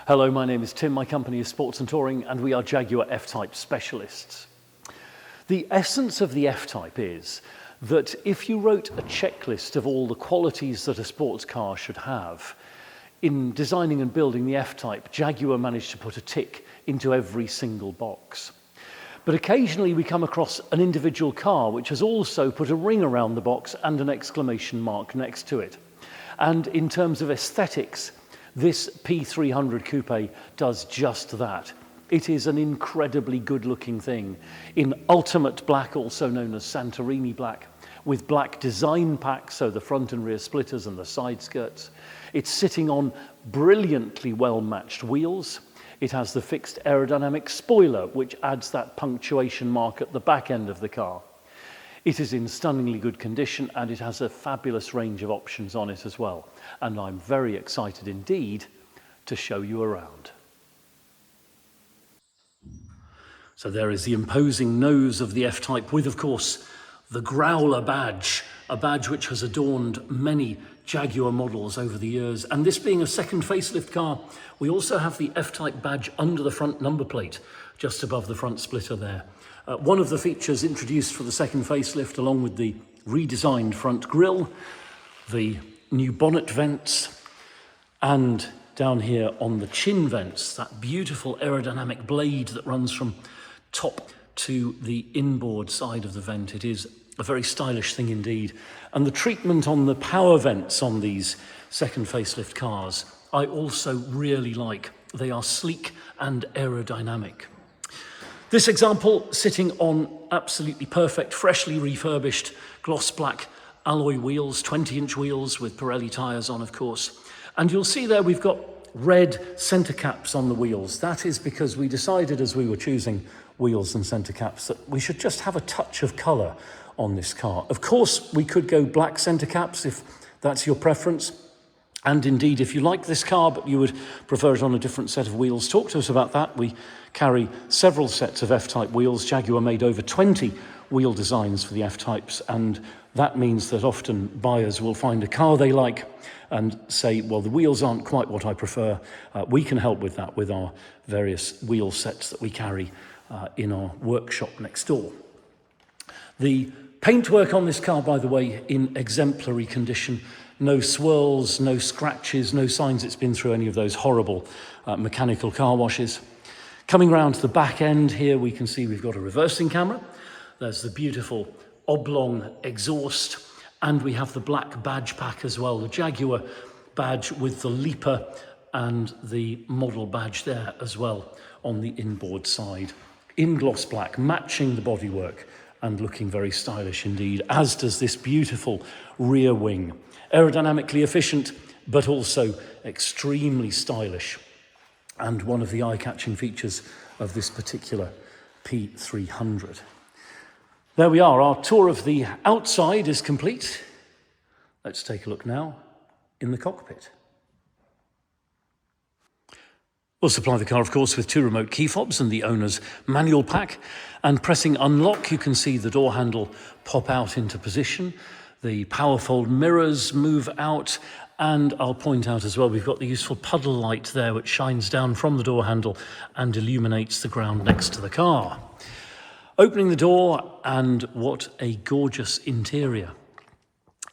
Hello, my name is Tim, my company is Sports and Touring, and we are Jaguar F-Type specialists. The essence of the F-Type is that if you wrote a checklist of all the qualities that a sports car should have, in designing and building the F-Type, Jaguar managed to put a tick into every single box. But occasionally we come across an individual car which has also put a ring around the box and an exclamation mark next to it. And in terms of aesthetics, this P300 coupe does just that. It is an incredibly good-looking thing in ultimate black, also known as Santorini black, with black design packs, so the front and rear splitters and the side skirts. It's sitting on brilliantly well-matched wheels. It has the fixed aerodynamic spoiler, which adds that punctuation mark at the back end of the car. It is in stunningly good condition, and it has a fabulous range of options on it as well. And I'm very excited indeed to show you around. So there is the imposing nose of the F-Type with, of course, the Growler badge, a badge which has adorned many Jaguar models over the years. And this being a second facelift car, we also have the F-Type badge under the front number plate, just above the front splitter there. One of the features introduced for the second facelift, along with the redesigned front grille, the new bonnet vents, and down here on the chin vents, that beautiful aerodynamic blade that runs from top to the inboard side of the vent. It is a very stylish thing indeed. And the treatment on the power vents on these second facelift cars, I also really like. They are sleek and aerodynamic. This example sitting on absolutely perfect, freshly refurbished gloss black alloy wheels, 20-inch wheels with Pirelli tyres on, of course. And you'll see there we've got red centre caps on the wheels. That is because we decided as we were choosing wheels and centre caps that we should just have a touch of colour on this car. Of course, we could go black centre caps if that's your preference. And indeed, if you like this car, but you would prefer it on a different set of wheels, talk to us about that. We carry several sets of F-Type wheels. Jaguar made over 20 wheel designs for the F-Types, and that means that often buyers will find a car they like and say, well, the wheels aren't quite what I prefer. We can help with that with our various wheel sets that we carry in our workshop next door. The paintwork on this car, by the way, in exemplary condition. No swirls, no scratches, no signs it's been through any of those horrible mechanical car washes. Coming round to the back end here, we can see we've got a reversing camera. There's the beautiful oblong exhaust, and we have the black badge pack as well, the Jaguar badge with the leaper and the model badge there as well on the inboard side. In gloss black, matching the bodywork and looking very stylish indeed, as does this beautiful rear wing. Aerodynamically efficient, but also extremely stylish, and one of the eye-catching features of this particular P300. There we are, our tour of the outside is complete. Let's take a look now in the cockpit. We'll supply the car, of course, with 2 remote key fobs and the owner's manual pack. And pressing unlock, you can see the door handle pop out into position. The power fold mirrors move out. And I'll point out as well, we've got the useful puddle light there, which shines down from the door handle and illuminates the ground next to the car. Opening the door, and what a gorgeous interior.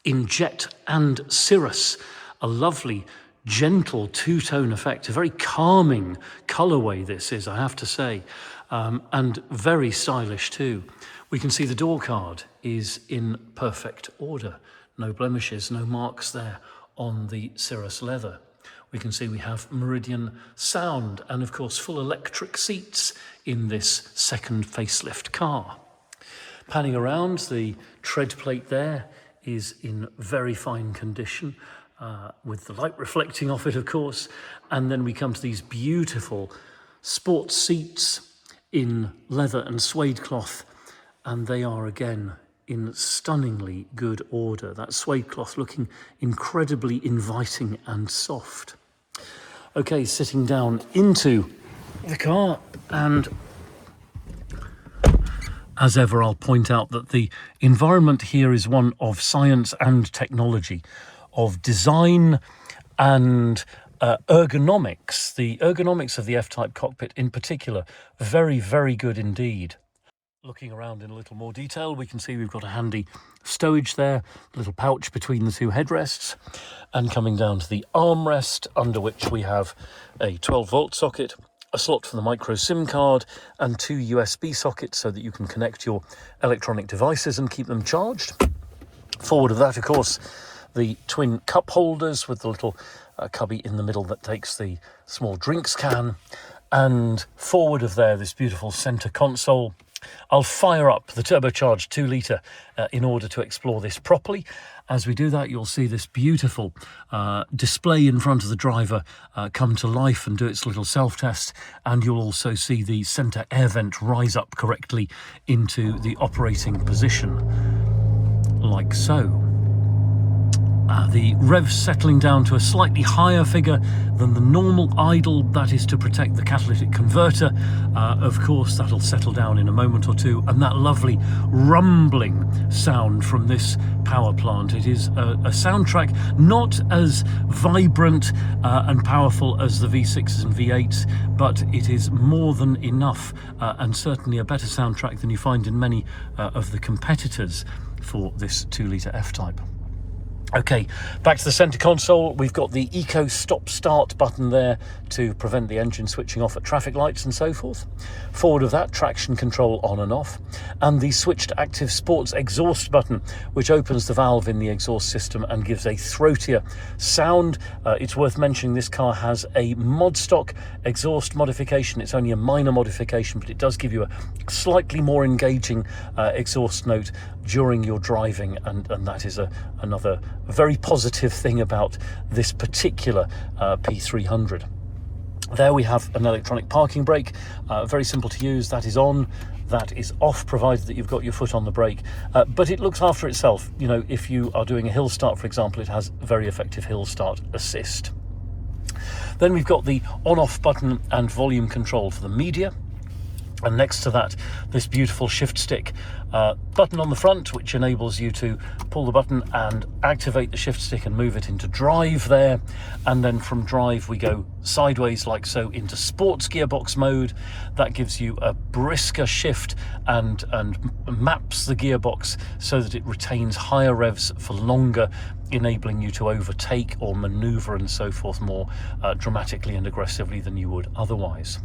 In jet and cirrus, a lovely gentle two-tone effect, a very calming colourway this is, I have to say, and very stylish too. We can see the door card is in perfect order. No blemishes, no marks there on the cirrus leather. We can see we have Meridian sound and, of course, full electric seats in this second facelift car. Panning around, the tread plate there is in very fine condition, with the light reflecting off it, of course. And then we come to these beautiful sports seats in leather and suede cloth, and they are again in stunningly good order. That suede cloth looking incredibly inviting and soft. Okay, sitting down into the car, and as ever, I'll point out that the environment here is one of science and technology, of design and ergonomics. The ergonomics of the F-Type cockpit in particular, very, very good indeed. Looking around in a little more detail, we can see we've got a handy stowage there, a little pouch between the two headrests, and coming down to the armrest, under which we have a 12-volt socket, a slot for the micro SIM card, and 2 USB sockets so that you can connect your electronic devices and keep them charged. Forward of that, of course, the twin cup holders with the little cubby in the middle that takes the small drinks can, and forward of there, this beautiful centre console. I'll fire up the turbocharged 2-litre in order to explore this properly. As we do that, you'll see this beautiful display in front of the driver come to life and do its little self-test, and you'll also see the centre air vent rise up correctly into the operating position, like so. The revs settling down to a slightly higher figure than the normal idle, that is to protect the catalytic converter. Of course, that'll settle down in a moment or two, and that lovely rumbling sound from this power plant. It is a soundtrack not as vibrant and powerful as the V6s and V8s, but it is more than enough, and certainly a better soundtrack than you find in many of the competitors for this 2-litre F-Type. Okay, back to the centre console. We've got the Eco Stop Start button there to prevent the engine switching off at traffic lights and so forth. Forward of that, traction control on and off, and the switched active sports exhaust button, which opens the valve in the exhaust system and gives a throatier sound. It's worth mentioning this car has a mod stock exhaust modification. It's only a minor modification, but it does give you a slightly more engaging exhaust note during your driving, and that is another very positive thing about this particular P300. There we have an electronic parking brake, very simple to use. That is on, that is off, provided that you've got your foot on the brake, but it looks after itself. You know, if you are doing a hill start, for example, it has very effective hill start assist. Then we've got the on-off button and volume control for the media. And next to that, this beautiful shift stick button on the front, which enables you to pull the button and activate the shift stick and move it into drive there. And then from drive, we go sideways like so into sports gearbox mode. That gives you a brisker shift and maps the gearbox so that it retains higher revs for longer, enabling you to overtake or maneuver and so forth more dramatically and aggressively than you would otherwise.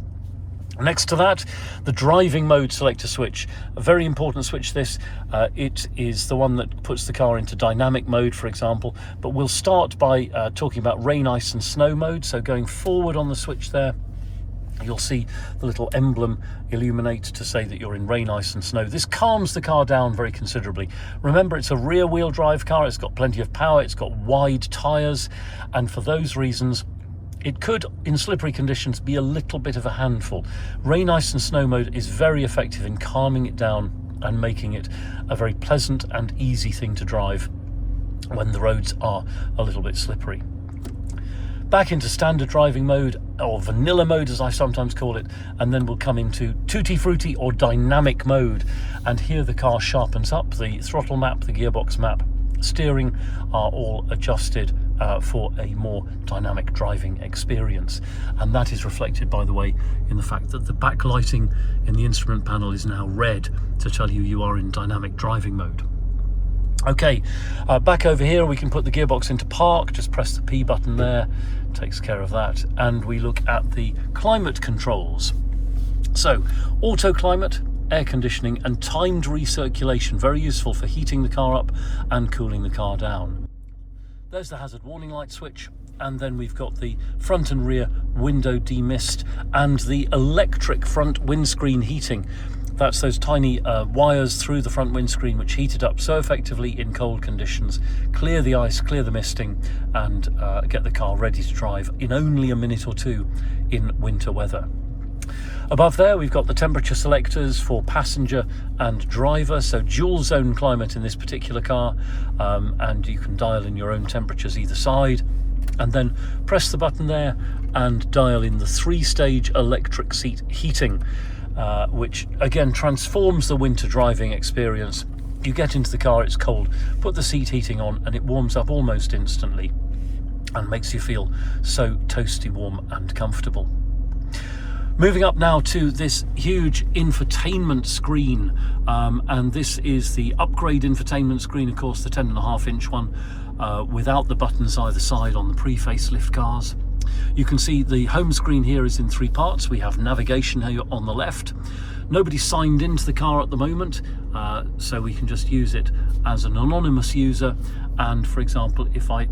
Next to that, the driving mode selector switch, a very important switch this. It is the one that puts the car into dynamic mode, for example, but we'll start by talking about rain, ice and snow mode. So going forward on the switch there, you'll see the little emblem illuminate to say that you're in rain, ice and snow. This calms the car down very considerably. Remember, it's a rear wheel drive car, it's got plenty of power, it's got wide tyres, and for those reasons it could, in slippery conditions, be a little bit of a handful. Rain, ice and snow mode is very effective in calming it down and making it a very pleasant and easy thing to drive when the roads are a little bit slippery. Back into standard driving mode, or vanilla mode as I sometimes call it, and then we'll come into tutti frutti or dynamic mode. And here the car sharpens up. The throttle map, the gearbox map, steering are all adjusted for a more dynamic driving experience, and that is reflected, by the way, in the fact that the backlighting in the instrument panel is now red to tell you you are in dynamic driving mode. Okay, back over here we can put the gearbox into park. Just press the P button there, takes care of that, and we look at the climate controls. So auto climate, air conditioning and timed recirculation, very useful for heating the car up and cooling the car down. There's the hazard warning light switch, and then we've got the front and rear window demist and the electric front windscreen heating. That's those tiny wires through the front windscreen which heat it up so effectively in cold conditions, clear the ice, clear the misting, and get the car ready to drive in only a minute or two in winter weather. Above there we've got the temperature selectors for passenger and driver, so dual zone climate in this particular car, and you can dial in your own temperatures either side, and then press the button there and dial in the 3-stage electric seat heating, which again transforms the winter driving experience. You get into the car, it's cold, put the seat heating on and it warms up almost instantly. and makes you feel so toasty warm and comfortable. Moving up now to this huge infotainment screen, and this is the upgrade infotainment screen, of course, the 10.5-inch one, without the buttons either side on the pre-facelift cars. You can see the home screen here is in 3 parts. We have navigation here on the left. Nobody's signed into the car at the moment, so we can just use it as an anonymous user. And for example, if I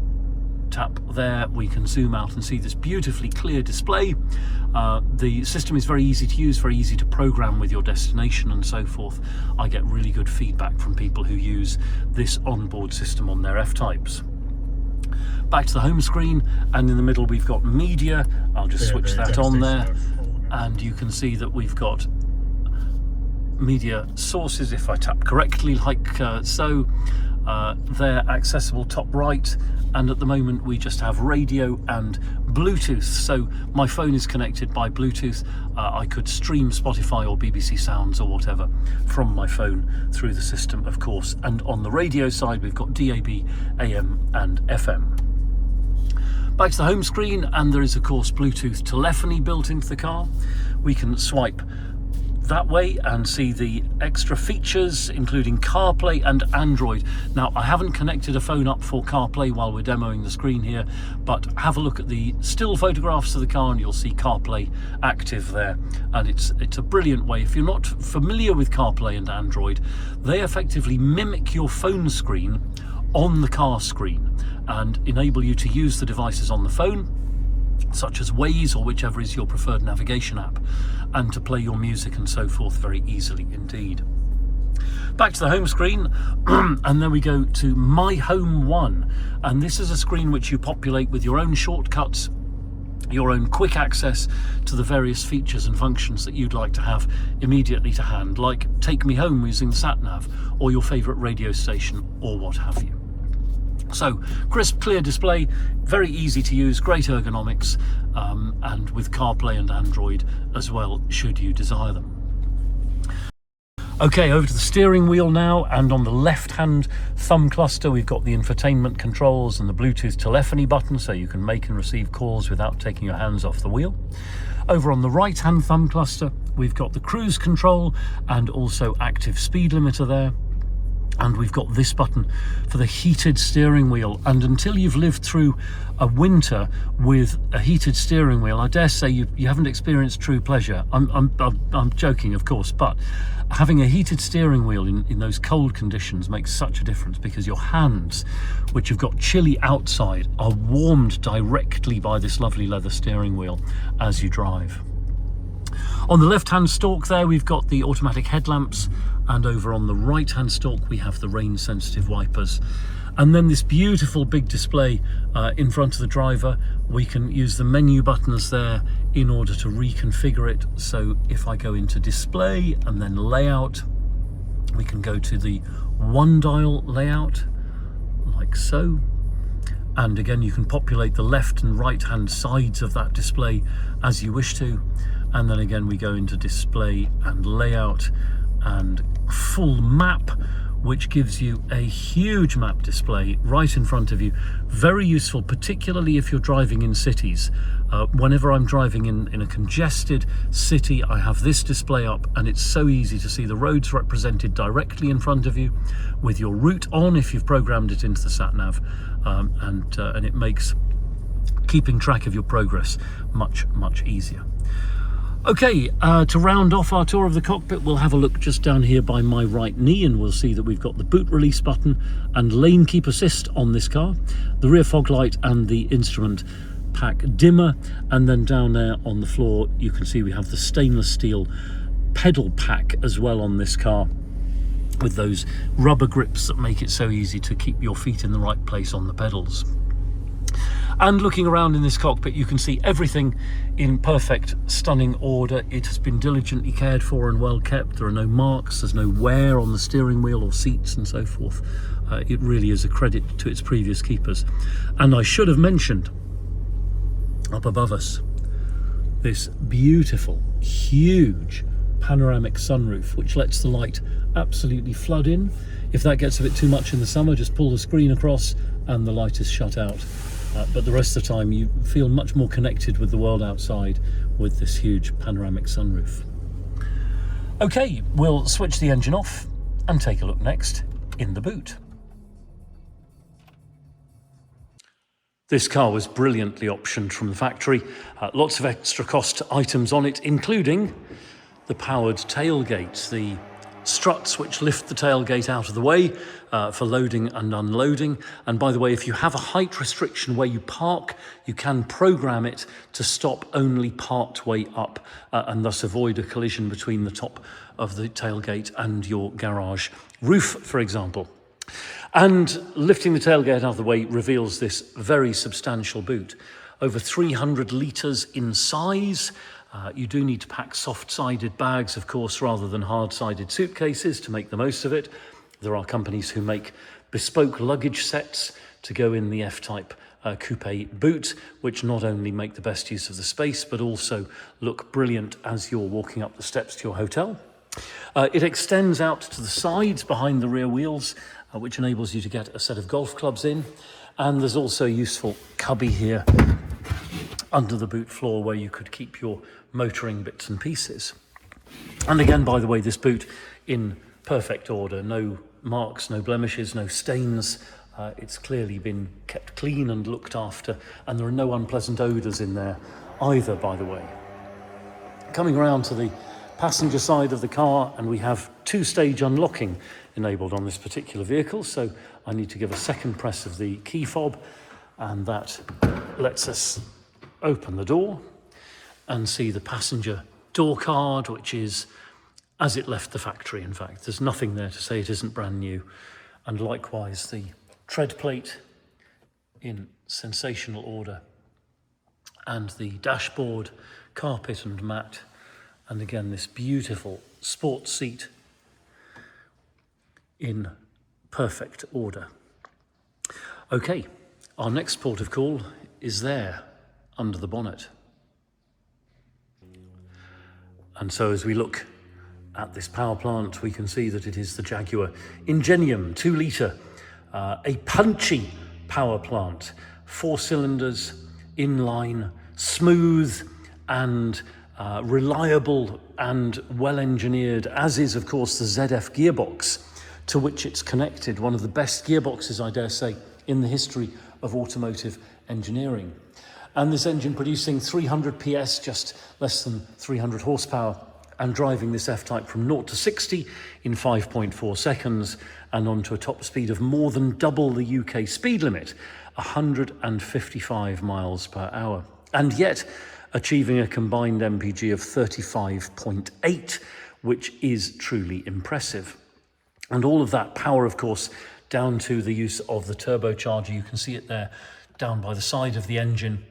tap there, we can zoom out and see this beautifully clear display. The system is very easy to use, very easy to program with your destination and so forth. I get really good feedback from people who use this onboard system on their F-Types. Back to the home screen, and in the middle we've got media. I'll just switch that on there, and you can see that we've got media sources if I tap correctly, like so. They're accessible top right, and at the moment we just have radio and Bluetooth. So my phone is connected by Bluetooth. I could stream Spotify or BBC Sounds or whatever from my phone through the system, of course. And on the radio side we've got DAB, AM and FM. Back to the home screen, and there is of course Bluetooth telephony built into the car. We can swipe that way and see the extra features, including CarPlay and Android. Now, I haven't connected a phone up for CarPlay while we're demoing the screen here, but have a look at the still photographs of the car and you'll see CarPlay active there. And it's a brilliant way. If you're not familiar with CarPlay and Android, they effectively mimic your phone screen on the car screen and enable you to use the devices on the phone, such as Waze or whichever is your preferred navigation app, and to play your music and so forth very easily indeed. Back to the home screen, and then we go to My Home One, and this is a screen which you populate with your own shortcuts, your own quick access to the various features and functions that you'd like to have immediately to hand, like take me home using the sat-nav, or your favourite radio station, or what have you. So, crisp, clear display, very easy to use, great ergonomics, and with CarPlay and Android as well, should you desire them. Okay, over to the steering wheel now, and on the left-hand thumb cluster we've got the infotainment controls and the Bluetooth telephony button, so you can make and receive calls without taking your hands off the wheel. Over on the right-hand thumb cluster we've got the cruise control and also active speed limiter there. And we've got this button for the heated steering wheel. And until you've lived through a winter with a heated steering wheel, I dare say you haven't experienced true pleasure. I'm joking, of course, but having a heated steering wheel in those cold conditions makes such a difference, because your hands, which have got chilly outside, are warmed directly by this lovely leather steering wheel as you drive. On the left-hand stalk there we've got the automatic headlamps, and over on the right-hand stalk we have the rain-sensitive wipers. And then this beautiful big display in front of the driver. We can use the menu buttons there in order to reconfigure it. So if I go into display and then layout, we can go to the one dial layout, like so. And again, you can populate the left and right hand sides of that display as you wish to. And then again, we go into display and layout and full map, which gives you a huge map display right in front of you. Very useful, particularly if you're driving in cities. Whenever I'm driving in a congested city, I have this display up, and it's so easy to see the roads represented directly in front of you with your route on if you've programmed it into the sat-nav, and it makes keeping track of your progress much easier. Okay, to round off our tour of the cockpit, we'll have a look just down here by my right knee, and we'll see that we've got the boot release button and lane keep assist on this car, the rear fog light and the instrument pack dimmer, and then down there on the floor you can see we have the stainless steel pedal pack as well on this car, with those rubber grips that make it so easy to keep your feet in the right place on the pedals. And looking around in this cockpit, you can see everything in perfect, stunning order. It has been diligently cared for and well kept. There are no marks, there's no wear on the steering wheel or seats and so forth. It really is a credit to its previous keepers. And I should have mentioned, up above us, this beautiful, huge panoramic sunroof, which lets the light absolutely flood in. If that gets a bit too much in the summer, just pull the screen across and the light is shut out. but the rest of the time you feel much more connected with the world outside with this huge panoramic sunroof. Okay, we'll switch the engine off and take a look next in the boot. This car was brilliantly optioned from the factory. Lots of extra cost items on it, including the powered tailgate, the struts which lift the tailgate out of the way for loading and unloading. And by the way, if you have a height restriction where you park, you can program it to stop only part way up and thus avoid a collision between the top of the tailgate and your garage roof, for example. And lifting the tailgate out of the way reveals this very substantial boot. Over 300 litres in size. You do need to pack soft-sided bags, of course, rather than hard-sided suitcases to make the most of it. There are companies who make bespoke luggage sets to go in the F-Type coupe boot, which not only make the best use of the space, but also look brilliant as you're walking up the steps to your hotel. It extends out to the sides behind the rear wheels, which enables you to get a set of golf clubs in. And there's also a useful cubby here under the boot floor where you could keep your motoring bits and pieces. And again, by the way, this boot in perfect order, no marks, no blemishes, no stains. It's clearly been kept clean and looked after, and there are no unpleasant odours in there either, by the way. Coming around to the passenger side of the car, and we have two-stage unlocking enabled on this particular vehicle, so I need to give a second press of the key fob, and that lets us open the door and see the passenger door card, which is as it left the factory. In fact, there's nothing there to say it isn't brand new. And likewise the tread plate in sensational order, and the dashboard, carpet and mat, and again this beautiful sports seat in perfect order. Okay, our next port of call is there under the bonnet. And so as we look at this power plant, we can see that it is the Jaguar Ingenium 2 litre, a punchy power plant, 4 cylinders, inline, smooth and reliable and well engineered, as is of course the ZF gearbox to which it's connected, one of the best gearboxes, I dare say, in the history of automotive engineering. And this engine producing 300 PS, just less than 300 horsepower, and driving this F-Type from 0 to 60 in 5.4 seconds and onto a top speed of more than double the UK speed limit, 155 miles per hour. And yet achieving a combined MPG of 35.8, which is truly impressive. And all of that power, of course, down to the use of the turbocharger. You can see it there down by the side of the engine.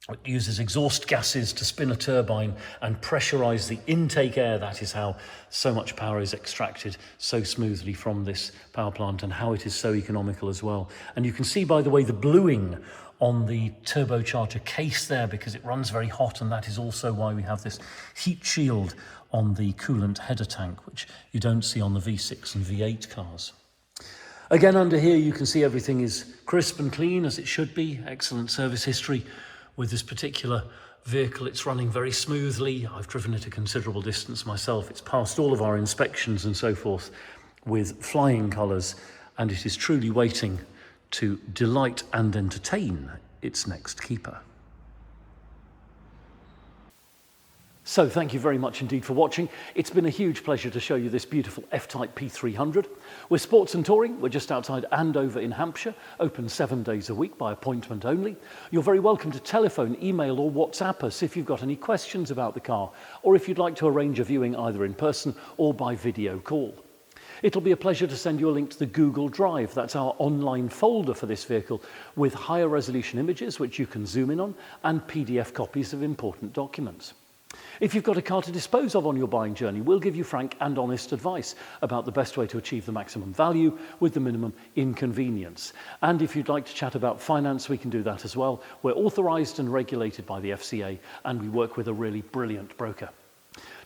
It uses exhaust gases to spin a turbine and pressurize the intake air. That is how so much power is extracted so smoothly from this power plant, and how it is so economical as well. And you can see, by the way, the bluing on the turbocharger case there, because it runs very hot, and that is also why we have this heat shield on the coolant header tank, which you don't see on the V6 and V8 cars. Again, under here you can see everything is crisp and clean as it should be. Excellent service history with this particular vehicle. It's running very smoothly. I've driven it a considerable distance myself. It's passed all of our inspections and so forth with flying colours, and it is truly waiting to delight and entertain its next keeper. So thank you very much indeed for watching. It's been a huge pleasure to show you this beautiful F-Type P300. We're sports and touring. We're just outside Andover in Hampshire, open 7 days a week by appointment only. You're very welcome to telephone, email or WhatsApp us if you've got any questions about the car, or if you'd like to arrange a viewing either in person or by video call. It'll be a pleasure to send you a link to the Google Drive. That's our online folder for this vehicle, with higher resolution images which you can zoom in on, and PDF copies of important documents. If you've got a car to dispose of on your buying journey, we'll give you frank and honest advice about the best way to achieve the maximum value with the minimum inconvenience. And if you'd like to chat about finance, we can do that as well. We're authorised and regulated by the FCA, and we work with a really brilliant broker.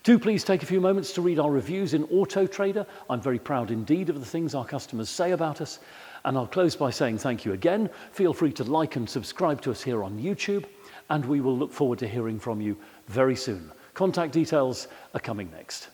Do please take a few moments to read our reviews in Auto Trader. I'm very proud indeed of the things our customers say about us. And I'll close by saying thank you again. Feel free to like and subscribe to us here on YouTube, and we will look forward to hearing from you very soon. Contact details are coming next.